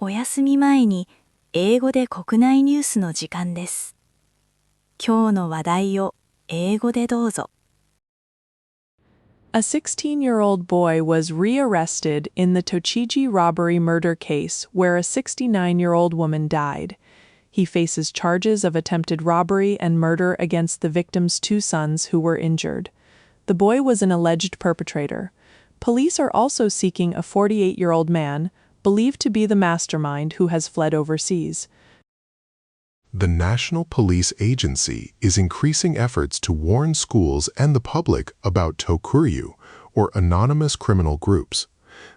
お休み前に英語で国内ニュースの時間です。今日の話題を英語でどうぞ。A 16-year-old boy was rearrested in the Tochigi robbery murder case where a 69-year-old woman died. He faces charges of attempted robbery and murder against the victim's two sons who were injured. The boy was an alleged perpetrator. Police are also seeking a 48-year-old man, believed to be the mastermind who has fled overseas. The National Police Agency is increasing efforts to warn schools and the public about Tokuryu, or anonymous criminal groups.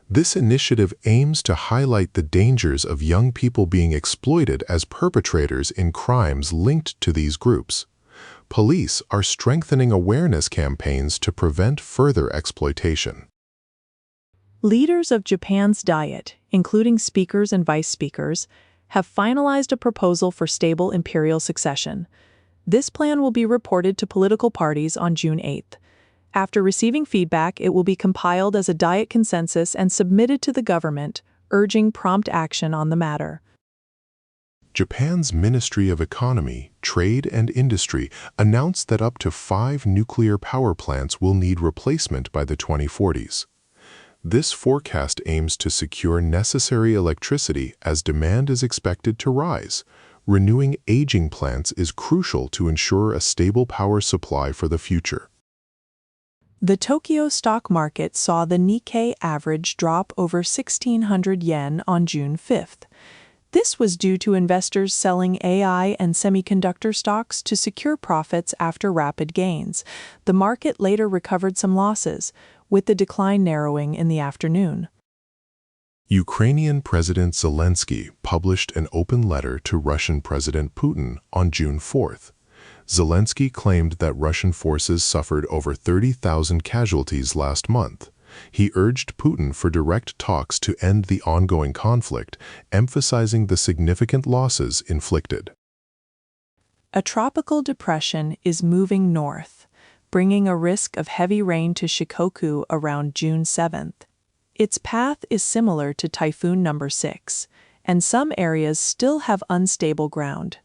This initiative aims to highlight the dangers of young people being exploited as perpetrators in crimes linked to these groups. Police are strengthening awareness campaigns to prevent further exploitation. Leaders of Japan's Diet, including speakers and vice speakers, have finalized a proposal for stable imperial succession. This plan will be reported to political parties on June 8th. After receiving feedback, it will be compiled as a Diet consensus and submitted to the government, urging prompt action on the matter. Japan's Ministry of Economy, Trade and Industry announced that up to 5 nuclear power plants will need replacement by the 2040s. This forecast aims to secure necessary electricity as demand is expected to rise. Renewing aging plants is crucial to ensure a stable power supply for the future. The Tokyo stock market saw the Nikkei average drop over 1,600 yen on June 5th. This was due to investors selling AI and semiconductor stocks to secure profits after rapid gains. The market later recovered some losses, with the decline narrowing in the afternoon. Ukrainian President Zelensky published an open letter to Russian President Putin on June 4th. Zelensky claimed that Russian forces suffered over 30,000 casualties last month. He urged Putin for direct talks to end the ongoing conflict, emphasizing the significant losses inflicted. A tropical depression is moving north, bringing a risk of heavy rain to Shikoku around June 7th. Its path is similar to Typhoon number 6, and some areas still have unstable ground.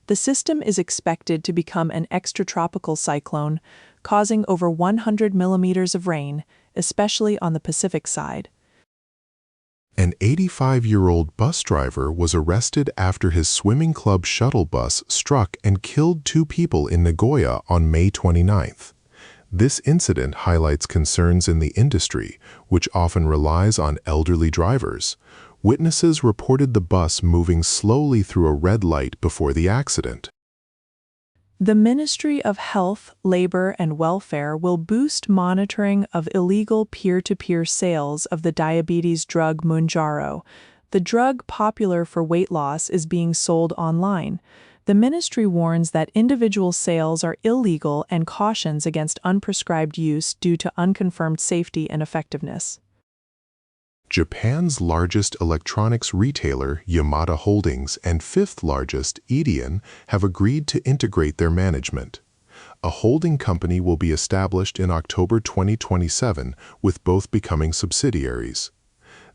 The system is expected to become an extratropical cyclone, causing over 100 millimeters of rain, especially on the Pacific side. An 85-year-old bus driver was arrested after his swimming club shuttle bus struck and killed 2 people in Nagoya on May 29th. This incident highlights concerns in the industry, which often relies on elderly drivers. Witnesses reported the bus moving slowly through a red light before the accident. The Ministry of Health, Labor, and Welfare will boost monitoring of illegal peer-to-peer sales of the diabetes drug Mounjaro. The drug, popular for weight loss, is being sold online. The ministry warns that individual sales are illegal and cautions against unprescribed use due to unconfirmed safety and effectiveness. Japan's largest electronics retailer, Yamada Holdings, and 5th largest, Edeon, have agreed to integrate their management. A holding company will be established in October 2027, with both becoming subsidiaries.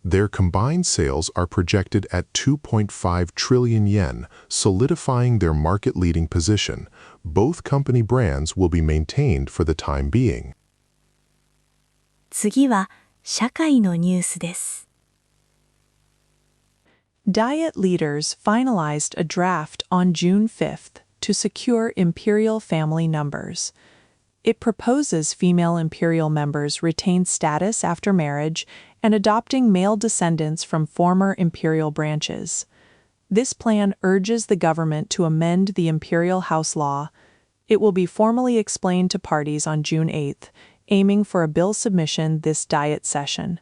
Their combined sales are projected at 2.5 trillion yen, solidifying their market-leading position. Both company brands will be maintained for the time being. 次は社会のニュースです。Diet leaders finalized a draft on June 5th to secure imperial family numbers. It proposes female imperial members retain status after marriage and adopting male descendants from former imperial branches. This plan urges the government to amend the imperial house law. It will be formally explained to parties on June 8th, aiming for a bill submission this Diet session.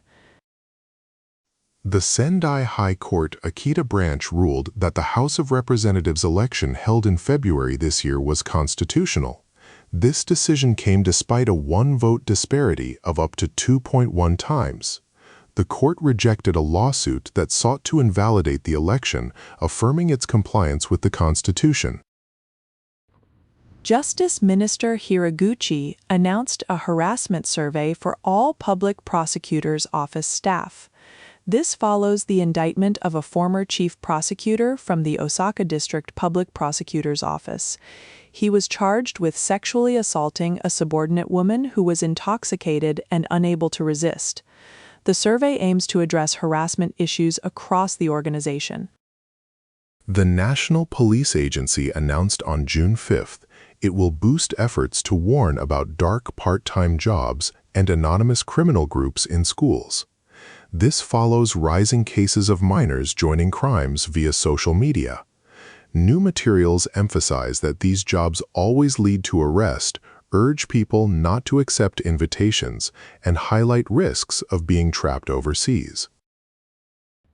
The Sendai High Court Akita branch ruled that the House of Representatives election held in February this year was constitutional. This decision came despite a 1-vote disparity of up to 2.1 times. The court rejected a lawsuit that sought to invalidate the election, affirming its compliance with the Constitution. Justice Minister Hiraguchi announced a harassment survey for all public prosecutor's office staff. This follows the indictment of a former chief prosecutor from the Osaka District Public Prosecutor's Office. He was charged with sexually assaulting a subordinate woman who was intoxicated and unable to resist. The survey aims to address harassment issues across the organization. The National Police Agency announced on June 5th it will boost efforts to warn about dark part-time jobs and anonymous criminal groups in schools. This follows rising cases of minors joining crimes via social media. New materials emphasize that these jobs always lead to arrest, urge people not to accept invitations, and highlight risks of being trapped overseas.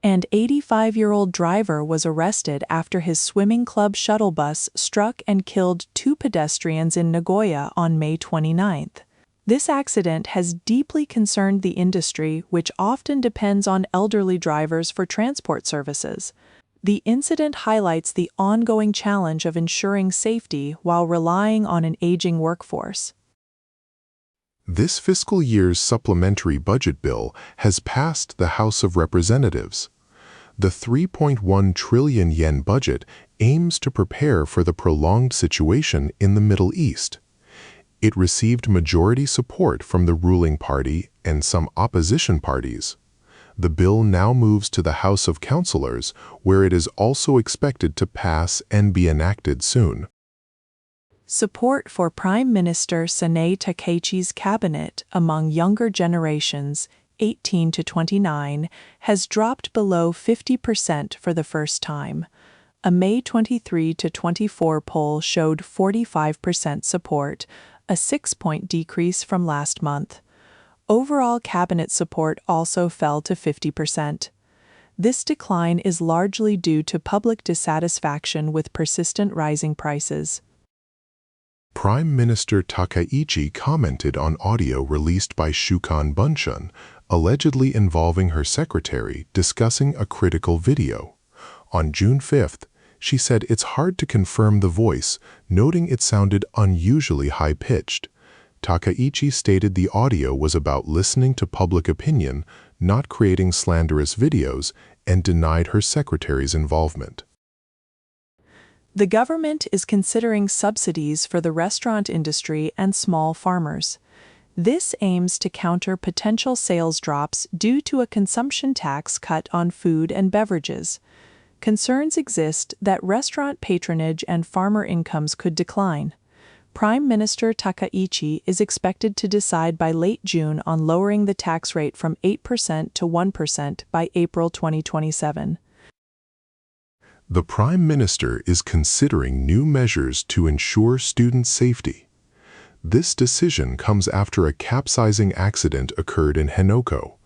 An 85-year-old driver was arrested after his swimming club shuttle bus struck and killed 2 pedestrians in Nagoya on May 29th. This accident has deeply concerned the industry, which often depends on elderly drivers for transport services. The incident highlights the ongoing challenge of ensuring safety while relying on an aging workforce. This fiscal year's supplementary budget bill has passed the House of Representatives. The 3.1 trillion yen budget aims to prepare for the prolonged situation in the Middle East. It received majority support from the ruling party and some opposition parties. The bill now moves to the House of Councilors, where it is also expected to pass and be enacted soon. Support for Prime Minister Sanae Takeichi's cabinet among younger generations, 18 to 29, has dropped below 50% for the first time. A May 23 to 24 poll showed 45% support, a 6-point decrease from last month. Overall cabinet support also fell to 50%. This decline is largely due to public dissatisfaction with persistent rising prices. Prime Minister Takaichi commented on audio released by Shukan Bunshun, allegedly involving her secretary discussing a critical video. On June 5th, she said it's hard to confirm the voice, noting it sounded unusually high-pitched. Takaichi stated the audio was about listening to public opinion, not creating slanderous videos, and denied her secretary's involvement. The government is considering subsidies for the restaurant industry and small farmers. This aims to counter potential sales drops due to a consumption tax cut on food and beverages. Concerns exist that restaurant patronage and farmer incomes could decline. Prime Minister Takaichi is expected to decide by late June on lowering the tax rate from 8% to 1% by April 2027. The Prime Minister is considering new measures to ensure student safety. This decision comes after a capsizing accident occurred in Henoko.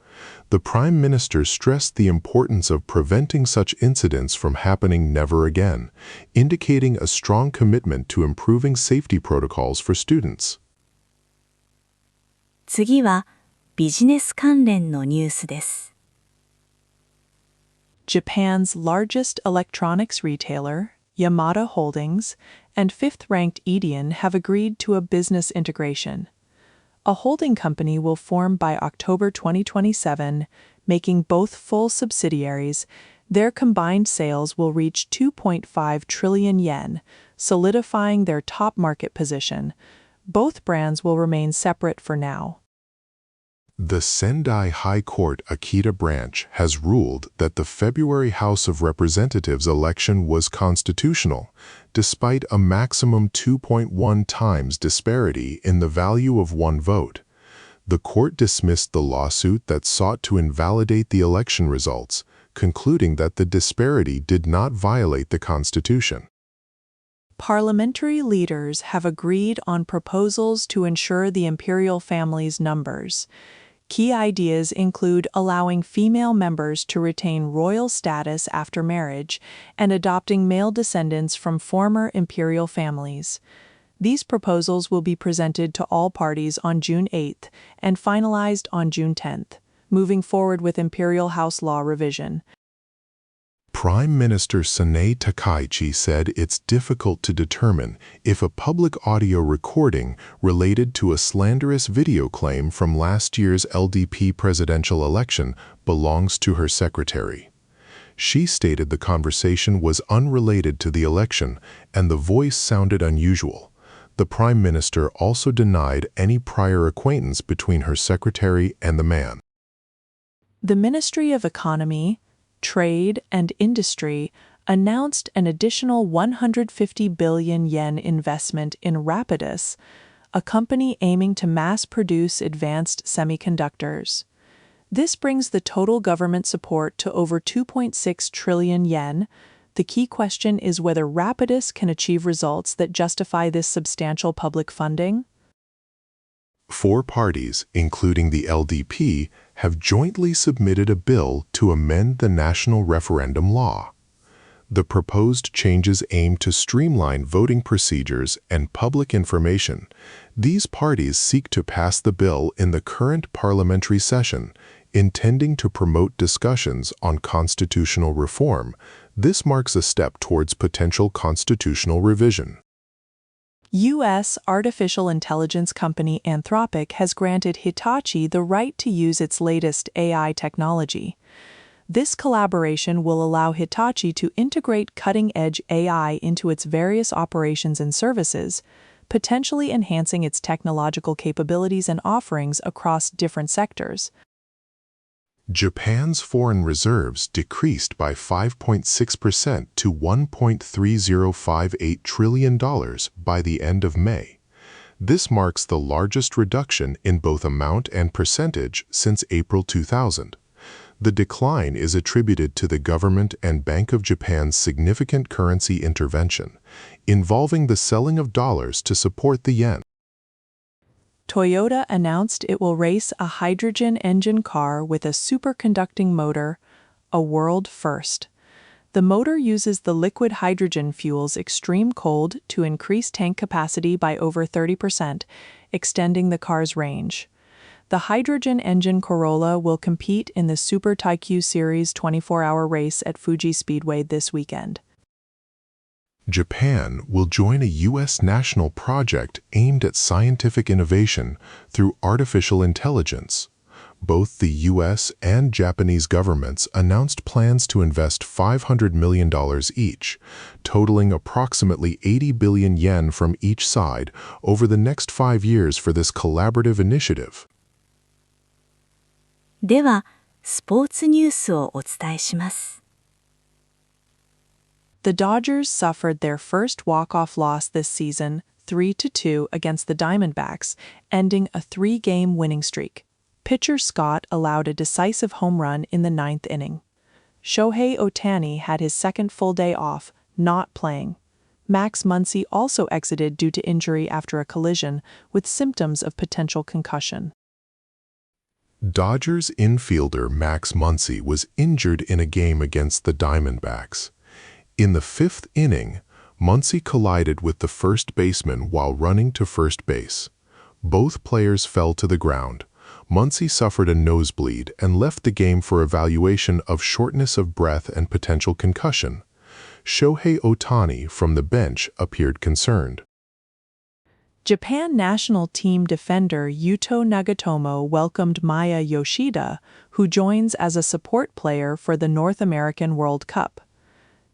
The Prime Minister stressed the importance of preventing such incidents from happening never again, indicating a strong commitment to improving safety protocols for students. 次はビジネス関連のニュースです。Japan's largest electronics retailer, Yamada Holdings, and fifth-ranked Edeon have agreed to a business integration. A holding company will form by October 2027, making both full subsidiaries. Their combined sales will reach 2.5 trillion yen, solidifying their top market position. Both brands will remain separate for now. The Sendai High Court Akita branch has ruled that the February House of Representatives election was constitutional, despite a maximum 2.1 times disparity in the value of one vote. The court dismissed the lawsuit that sought to invalidate the election results, concluding that the disparity did not violate the Constitution. Parliamentary leaders have agreed on proposals to ensure the imperial family's numbers. Key ideas include allowing female members to retain royal status after marriage and adopting male descendants from former imperial families. These proposals will be presented to all parties on June 8th and finalized on June 10th, moving forward with imperial house law revision. Prime Minister Sanae Takaichi said it's difficult to determine if a public audio recording related to a slanderous video claim from last year's LDP presidential election belongs to her secretary. She stated the conversation was unrelated to the election and the voice sounded unusual. The Prime Minister also denied any prior acquaintance between her secretary and the man. The Ministry of Economy, Trade and Industry announced an additional 150 billion yen investment in Rapidus, a company aiming to mass-produce advanced semiconductors. This brings the total government support to over 2.6 trillion yen. The key question is whether Rapidus can achieve results that justify this substantial public funding. 4 parties, including the LDP, have jointly submitted a bill to amend the national referendum law. The proposed changes aim to streamline voting procedures and public information. These parties seek to pass the bill in the current parliamentary session, intending to promote discussions on constitutional reform. This marks a step towards potential constitutional revision. U.S. artificial intelligence company Anthropic has granted Hitachi the right to use its latest AI technology. This collaboration will allow Hitachi to integrate cutting-edge AI into its various operations and services, potentially enhancing its technological capabilities and offerings across different sectors. Japan's foreign reserves decreased by 5.6% to $1.3058 trillion by the end of May. This marks the largest reduction in both amount and percentage since April 2000. The decline is attributed to the government and Bank of Japan's significant currency intervention, involving the selling of dollars to support the yen. Toyota announced it will race a hydrogen engine car with a superconducting motor, a world first. The motor uses the liquid hydrogen fuel's extreme cold to increase tank capacity by over 30%, extending the car's range. The hydrogen engine Corolla will compete in the Super Taikyu Series 24-hour race at Fuji Speedway this weekend. Japan will join a U.S. national project aimed at scientific innovation through artificial intelligence. Both the U.S. and Japanese governments announced plans to invest $500 million each, totaling approximately 80 billion yen from each side over the next 5 years for this collaborative initiative. では、スポーツニュースをお伝えします。The Dodgers suffered their first walk-off loss this season, 3-2 against the Diamondbacks, ending a 3-game winning streak. Pitcher Scott allowed a decisive home run in the 9th inning. Shohei Ohtani had his second full day off, not playing. Max Muncy also exited due to injury after a collision, with symptoms of potential concussion. Dodgers infielder Max Muncy was injured in a game against the Diamondbacks. In the 5th inning, Muncy collided with the first baseman while running to first base. Both players fell to the ground. Muncy suffered a nosebleed and left the game for evaluation of shortness of breath and potential concussion. Shohei Ohtani from the bench appeared concerned. Japan national team defender Yuto Nagatomo welcomed Maya Yoshida, who joins as a support player for the North American World Cup.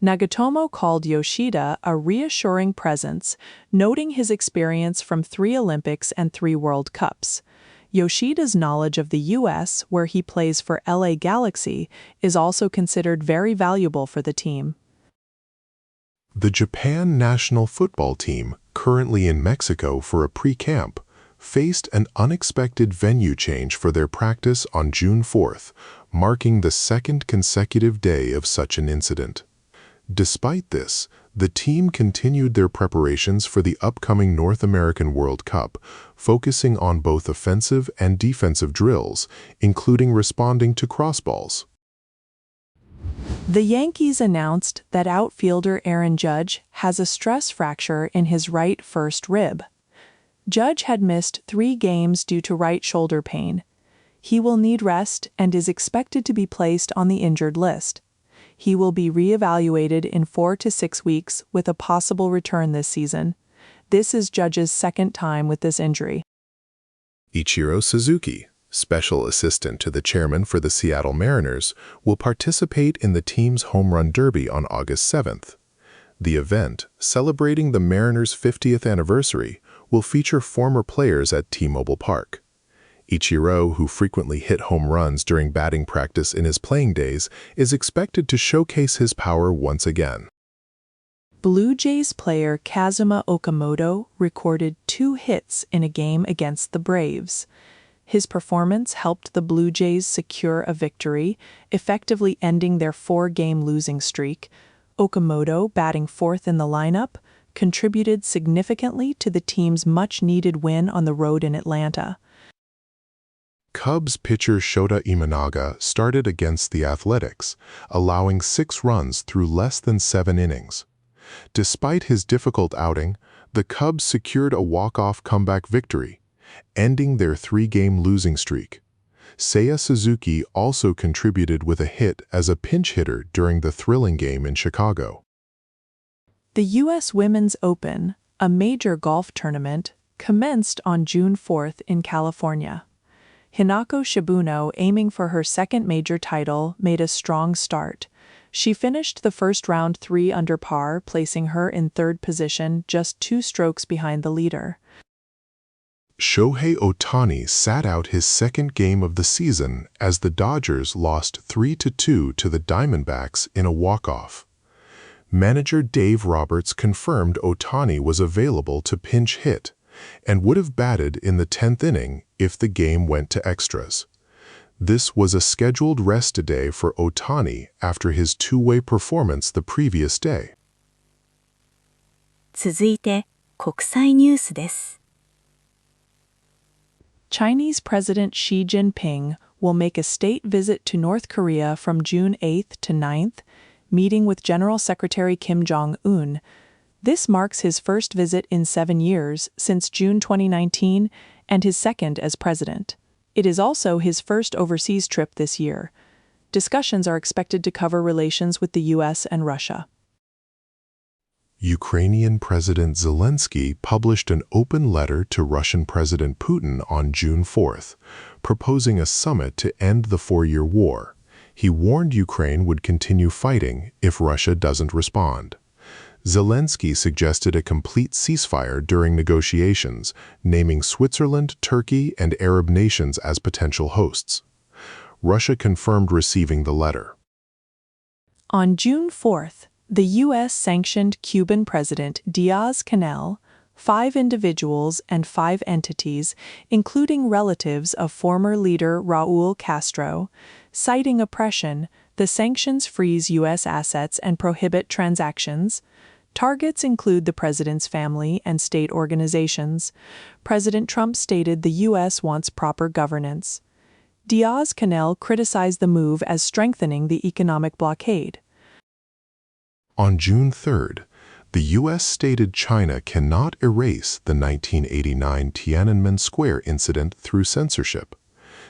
Nagatomo called Yoshida a reassuring presence, noting his experience from 3 Olympics and 3 World Cups. Yoshida's knowledge of the U.S., where he plays for LA Galaxy, is also considered very valuable for the team. The Japan national football team, currently in Mexico for a pre-camp, faced an unexpected venue change for their practice on June 4th, marking the 2nd consecutive day of such an incident. Despite this, the team continued their preparations for the upcoming North American World Cup, focusing on both offensive and defensive drills, including responding to crossballs. The Yankees announced that outfielder Aaron Judge has a stress fracture in his right first rib. Judge had missed 3 games due to right shoulder pain. He will need rest and is expected to be placed on the injured list. He will be re-evaluated in 4 to 6 weeks with a possible return this season. This is Judge's second time with this injury. Ichiro Suzuki, special assistant to the chairman for the Seattle Mariners, will participate in the team's home run derby on August 7th. The event, celebrating the Mariners' 50th anniversary, will feature former players at T-Mobile Park. Ichiro, who frequently hit home runs during batting practice in his playing days, is expected to showcase his power once again. Blue Jays player Kazuma Okamoto recorded 2 hits in a game against the Braves. His performance helped the Blue Jays secure a victory, effectively ending their 4-game losing streak. Okamoto, batting 4th in the lineup, contributed significantly to the team's much-needed win on the road in Atlanta. Cubs pitcher Shota Imanaga started against the Athletics, allowing 6 runs through less than 7 innings. Despite his difficult outing, the Cubs secured a walk-off comeback victory, ending their 3-game losing streak. Seiya Suzuki also contributed with a hit as a pinch hitter during the thrilling game in Chicago. The U.S. Women's Open, a major golf tournament, commenced on June 4th in California. Hinako Shibuno, aiming for her second major title, made a strong start. She finished the first round 3 under par, placing her in 3rd position, just 2 strokes behind the leader. Shohei Ohtani sat out his second game of the season as the Dodgers lost 3-2 to the Diamondbacks in a walk-off. Manager Dave Roberts confirmed Ohtani was available to pinch hit and would have batted in the 10th inning if the game went to extras. This was a scheduled rest day for Ohtani after his two-way performance the previous day. 続いて、国際ニュースです。Chinese President Xi Jinping will make a state visit to North Korea from June 8th to 9th, meeting with General Secretary Kim Jong-un. This marks his first visit in 7 years since June 2019 and his second as president. It is also his first overseas trip this year. Discussions are expected to cover relations with the U.S. and Russia. Ukrainian President Zelensky published an open letter to Russian President Putin on June 4th, proposing a summit to end the 4-year war. He warned Ukraine would continue fighting if Russia doesn't respond. Zelensky suggested a complete ceasefire during negotiations, naming Switzerland, Turkey, and Arab nations as potential hosts. Russia confirmed receiving the letter. On June 4th, the U.S. sanctioned Cuban President Diaz-Canel, 5 individuals and 5 entities, including relatives of former leader Raúl Castro. Citing oppression, the sanctions freeze U.S. assets and prohibit transactions. Targets include the president's family and state organizations. President Trump stated the U.S. wants proper governance. Diaz-Canel criticized the move as strengthening the economic blockade. On June 3rd, the U.S. stated China cannot erase the 1989 Tiananmen Square incident through censorship.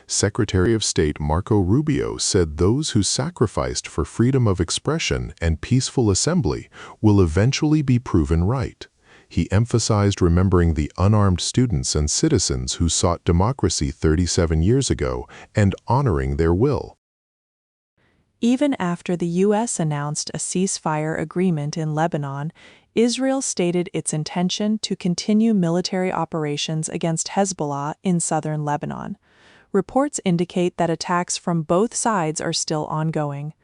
Secretary of State Marco Rubio said those who sacrificed for freedom of expression and peaceful assembly will eventually be proven right. He emphasized remembering the unarmed students and citizens who sought democracy 37 years ago and honoring their will. Even after the U.S. announced a ceasefire agreement in Lebanon, Israel stated its intention to continue military operations against Hezbollah in southern Lebanon. Reports indicate that attacks from both sides are still ongoing.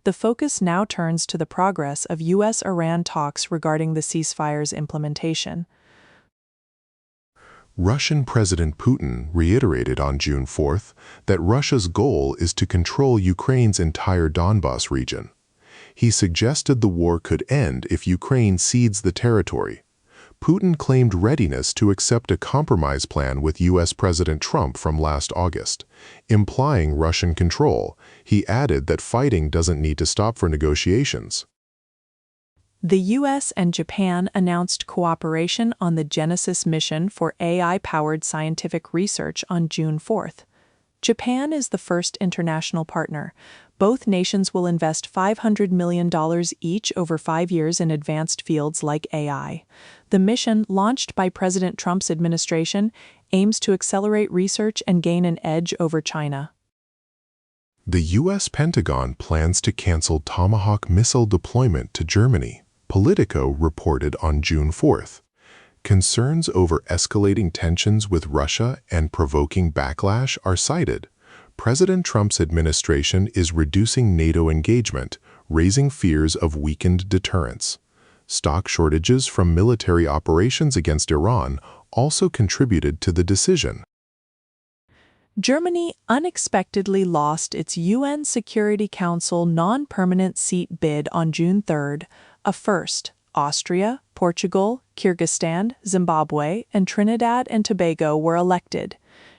The focus now turns to the progress of U.S.-Iran talks regarding the ceasefire's implementation. Russian President Putin reiterated on June 4th that Russia's goal is to control Ukraine's entire Donbas region. He suggested the war could end if Ukraine cedes the territory. Putin claimed readiness to accept a compromise plan with U.S. President Trump from last August. Implying Russian control, he added that fighting doesn't need to stop for negotiations. The U.S. and Japan announced cooperation on the Genesis mission for AI-powered scientific research on June 4th. Japan is the first international partner, Both nations will invest $500 million each over 5 years in advanced fields like AI. The mission, launched by President Trump's administration, aims to accelerate research and gain an edge over China. The U.S. Pentagon plans to cancel Tomahawk missile deployment to Germany, Politico reported on June 4th. Concerns over escalating tensions with Russia and provoking backlash are cited. President Trump's administration is reducing NATO engagement, raising fears of weakened deterrence. Stock shortages from military operations against Iran also contributed to the decision. Germany unexpectedly lost its UN Security Council non-permanent seat bid on June 3rd, a first. Austria, Portugal, Kyrgyzstan, Zimbabwe, and Trinidad and Tobago were elected.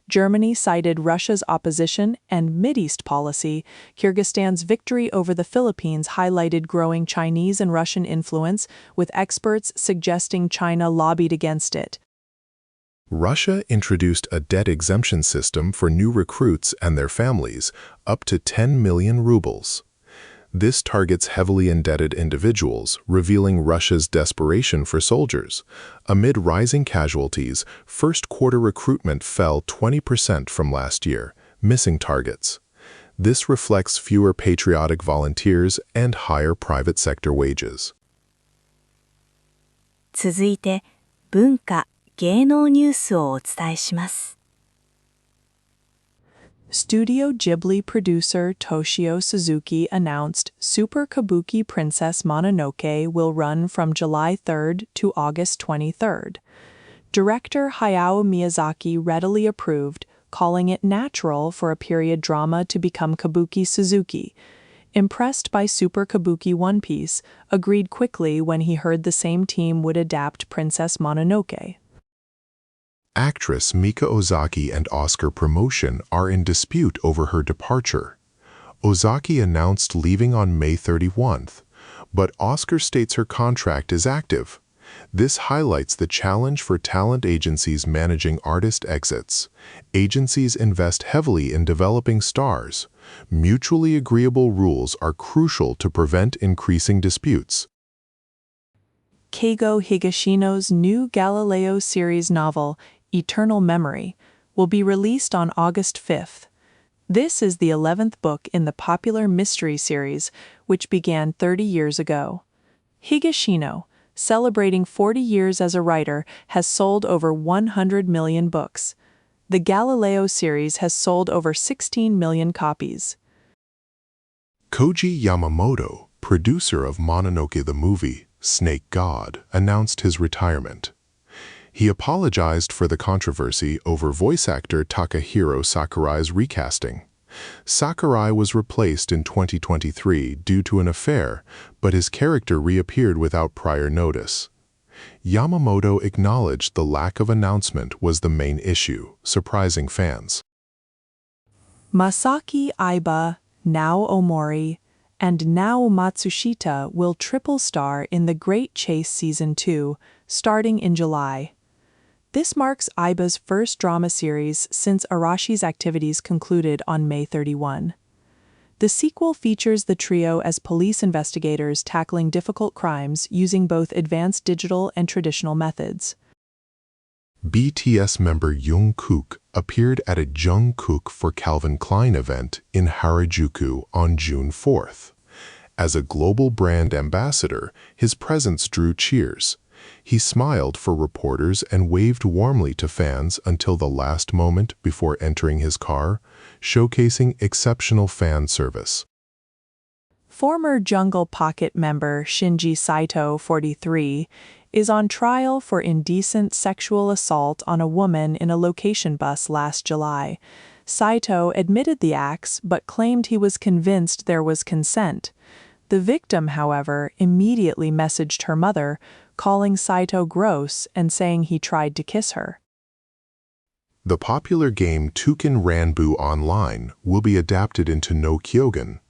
Germany cited Russia's opposition and Mideast policy. Kyrgyzstan's victory over the Philippines highlighted growing Chinese and Russian influence, with experts suggesting China lobbied against it. Russia introduced a debt exemption system for new recruits and their families, up to 10 million rubles. This targets heavily indebted individuals, revealing Russia's desperation for soldiers. Amid rising casualties, first-quarter recruitment fell 20% from last year, missing targets. This reflects fewer patriotic volunteers and higher private sector wages. 続いて、文化・芸能ニュースをお伝えします。Studio Ghibli producer Toshio Suzuki announced Super Kabuki Princess Mononoke will run from July 3rd to August 23rd. Director Hayao Miyazaki readily approved, calling it natural for a period drama to become Kabuki Suzuki. Impressed by Super Kabuki One Piece, agreed quickly when he heard the same team would adapt Princess Mononoke. Actress Mika Ozaki and Oscar Promotion are in dispute over her departure. Ozaki announced leaving on May 31st, but Oscar states her contract is active. This highlights the challenge for talent agencies managing artist exits. Agencies invest heavily in developing stars. Mutually agreeable rules are crucial to prevent increasing disputes. Keigo Higashino's new Galileo series novel, Eternal Memory, will be released on August 5th. This is the 11th book in the popular mystery series, which began 30 years ago. Higashino, celebrating 40 years as a writer, has sold over 100 million books. The Galileo series has sold over 16 million copies. Koji Yamamoto, producer of Mononoke the movie, Snake God, announced his retirement. He apologized for the controversy over voice actor Takahiro Sakurai's recasting. Sakurai was replaced in 2023 due to an affair, but his character reappeared without prior notice. Yamamoto acknowledged the lack of announcement was the main issue, surprising fans. Masaki Aiba, Nao Omori, and Nao Matsushita will triple star in The Great Chase Season 2, starting in July. This marks Aiba's first drama series since Arashi's activities concluded on May 31. The sequel features the trio as police investigators tackling difficult crimes using both advanced digital and traditional methods. BTS member Jungkook appeared at a Jungkook for Calvin Klein event in Harajuku on June 4th. As a global brand ambassador, his presence drew cheers. He smiled for reporters and waved warmly to fans until the last moment before entering his car, showcasing exceptional fan service. Former Jungle Pocket member Shinji Saito, 43, is on trial for indecent sexual assault on a woman in a location bus last July. Saito admitted the acts but claimed he was convinced there was consent. The victim, however, immediately messaged her mother, calling Saito gross and saying he tried to kiss her. The popular game Touken Ranbu Online will be adapted into No Kyogen.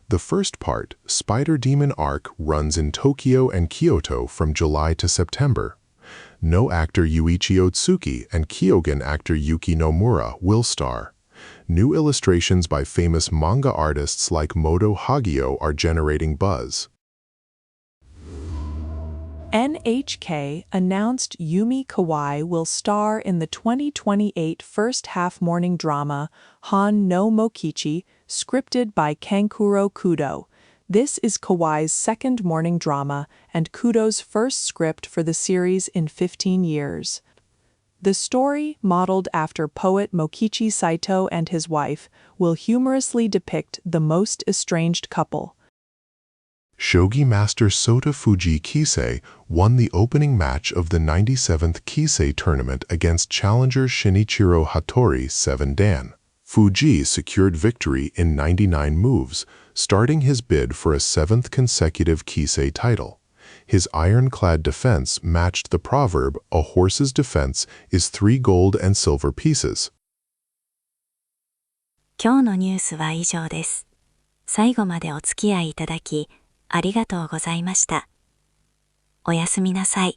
The first part, Spider Demon Arc, runs in Tokyo and Kyoto from July to September. No actor Yuichi Otsuki and Kyogen actor Yuki Nomura will star. New illustrations by famous manga artists like Moto Hagio are generating buzz. NHK announced Yumi Kawai will star in the 2028 first-half morning drama Han no Mokichi, scripted by Kankuro Kudo. This is Kawai's second morning drama and Kudo's first script for the series in 15 years. The story, modeled after poet Mokichi Saito and his wife, will humorously depict the most estranged couple. Shogi master Sota Fuji Kisei won the opening match of the 97th Kisei tournament against challenger Shinichiro Hattori 7-dan. Fuji secured victory in 99 moves, starting his bid for a 7th consecutive Kisei title. His ironclad defense matched the proverb, "A horse's defense is 3 gold and silver pieces." 今日のニュースは以上です。最後までお付き合いいただき、ありがとうございました。おやすみなさい。